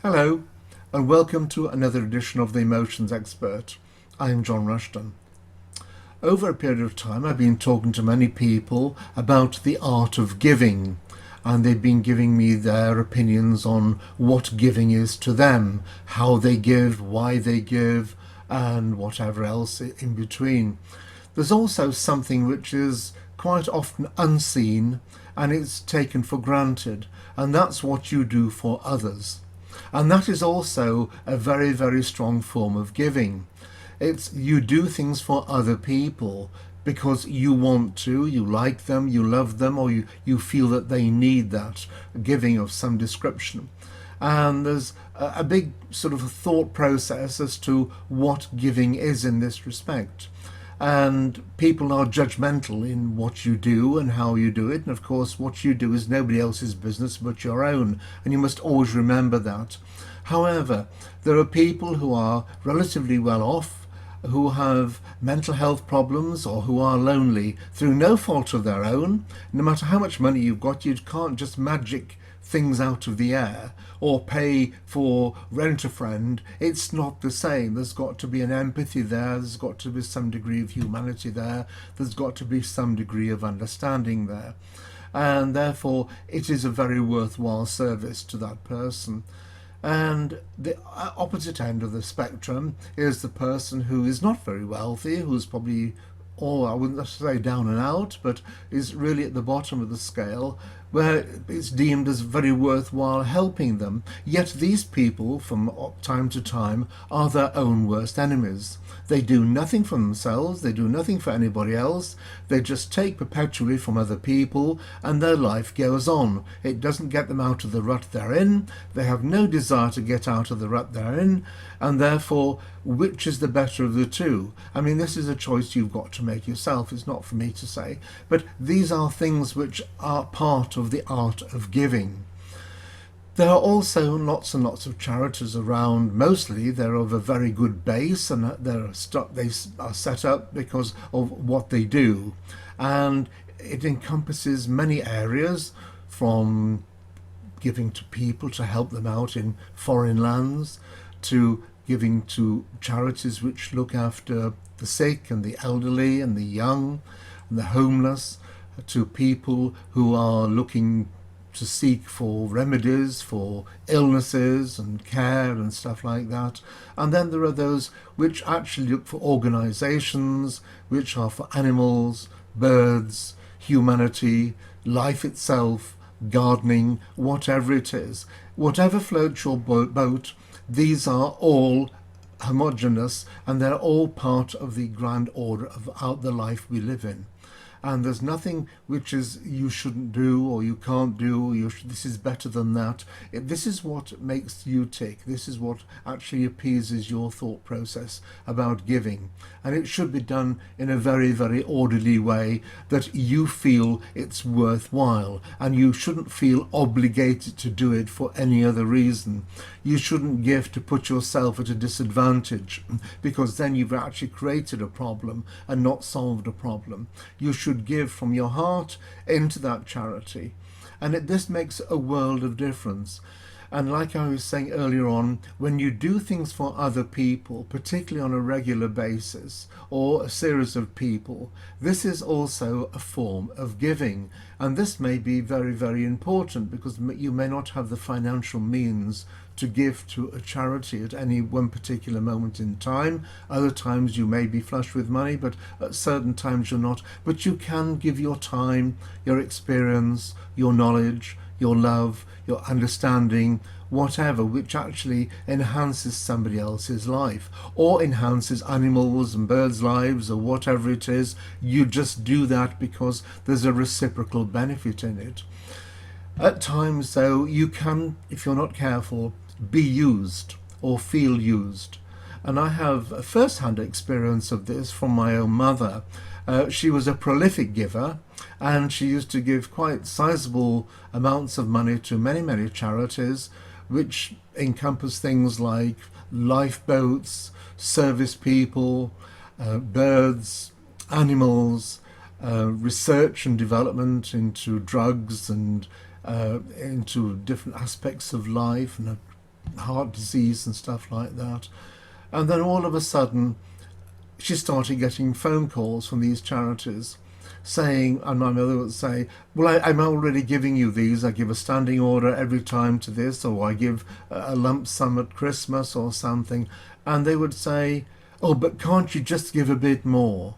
Hello, and welcome to another edition of The Emotions Expert. I am John Rushton. Over a period of time, I've been talking to many people about the art of giving, and they've been giving me their opinions on what giving is to them, how they give, why they give, and whatever else in between. There's also something which is quite often unseen and it's taken for granted, and that's what you do for others. And that is also a very, very strong form of giving. It's you do things for other people because you want to, you like them, you love them, or you feel that they need that giving of some description. And there's a big sort of thought process as to what giving is in this respect. And people are judgmental in what you do and how you do it. And of course, what you do is nobody else's business but your own. And you must always remember that. However, there are people who are relatively well off, who have mental health problems or who are lonely through no fault of their own. No matter how much money you've got, you can't just magic things out of the air or pay for rent-a-friend. It's not the same. There's got to be an empathy there, there's got to be some degree of humanity there, there's got to be some degree of understanding there, and therefore it is a very worthwhile service to that person. And the opposite end of the spectrum is the person who is not very wealthy, who's probably, or I wouldn't say down and out, but is really at the bottom of the scale, where it's deemed as very worthwhile helping them. Yet these people, from time to time, are their own worst enemies. They do nothing for themselves, they do nothing for anybody else, they just take perpetually from other people, and their life goes on. It doesn't get them out of the rut they're in, they have no desire to get out of the rut they're in, and therefore, which is the better of the two? I mean, this is a choice you've got to make yourself, it's not for me to say, but these are things which are part of the art of giving. There are also lots and lots of charities around. Mostly they're of a very good base, and they are set up because of what they do, and it encompasses many areas, from giving to people to help them out in foreign lands, to giving to charities which look after the sick and the elderly and the young and the homeless, to people who are looking to seek for remedies for illnesses and care and stuff like that. And then there are those which actually look for organizations which are for animals, birds, humanity, life itself, gardening, whatever it is. Whatever floats your boat, these are all homogeneous, and they're all part of the grand order of the life we live in. And there's nothing which is you shouldn't do or you can't do, this is better than that. This is what makes you tick. This is what actually appeases your thought process about giving. And it should be done in a very, very orderly way that you feel it's worthwhile. And you shouldn't feel obligated to do it for any other reason. You shouldn't give to put yourself at a disadvantage, because then you've actually created a problem and not solved a problem. You should give from your heart into that charity, and this makes a world of difference. And like I was saying earlier on, when you do things for other people, particularly on a regular basis or a series of people, this is also a form of giving. And this may be very, very important, because you may not have the financial means to give to a charity at any one particular moment in time. Other times you may be flush with money, but at certain times you're not. But you can give your time, your experience, your knowledge, your love, your understanding, whatever, which actually enhances somebody else's life, or enhances animals and birds' lives, or whatever it is. You just do that because there's a reciprocal benefit in it. At times, though, you can, if you're not careful, be used or feel used. And I have a first-hand experience of this from my own mother. She was a prolific giver, and she used to give quite sizable amounts of money to many, many charities, which encompass things like lifeboats, service people, birds, animals, research and development into drugs and into different aspects of life, and heart disease and stuff like that. And then all of a sudden, she started getting phone calls from these charities saying, and my mother would say, well, I'm already giving you these. I give a standing order every time to this, or I give a lump sum at Christmas or something. And they would say, oh, but can't you just give a bit more?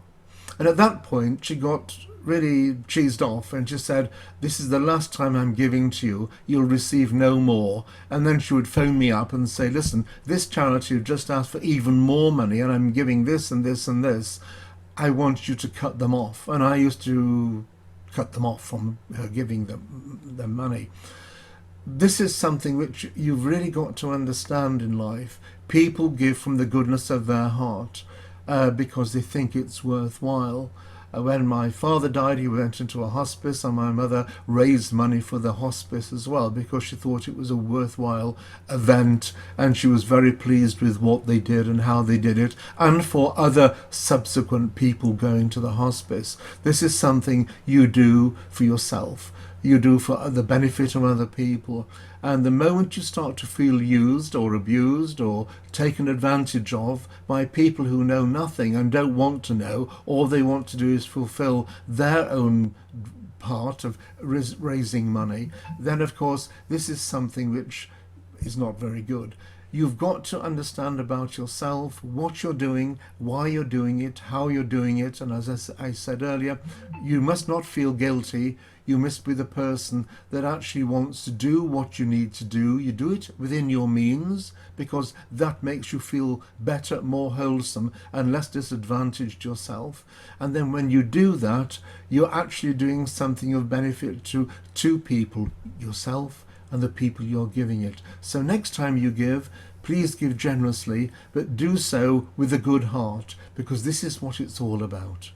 And at that point, she got really cheesed off and she said, this is the last time I'm giving to you. You'll receive no more. And then she would phone me up and say, listen, this charity just asked for even more money and I'm giving this and this and this. I want you to cut them off. And I used to cut them off from her giving them money. This is something which you've really got to understand in life. People give from the goodness of their heart because they think it's worthwhile. When my father died, he went into a hospice, and my mother raised money for the hospice as well because she thought it was a worthwhile event, and she was very pleased with what they did and how they did it, and for other subsequent people going to the hospice. This is something you do for yourself. You do for the benefit of other people. And the moment you start to feel used or abused or taken advantage of by people who know nothing and don't want to know, all they want to do is fulfill their own part of raising money, then of course this is something which is not very good. You've got to understand about yourself, what you're doing, why you're doing it, how you're doing it, and as I said earlier, you must not feel guilty. You must be the person that actually wants to do what you need to do. You do it within your means because that makes you feel better, more wholesome, and less disadvantaged yourself. And then when you do that, you're actually doing something of benefit to two people, yourself and the people you're giving it. So next time you give, please give generously, but do so with a good heart, because this is what it's all about.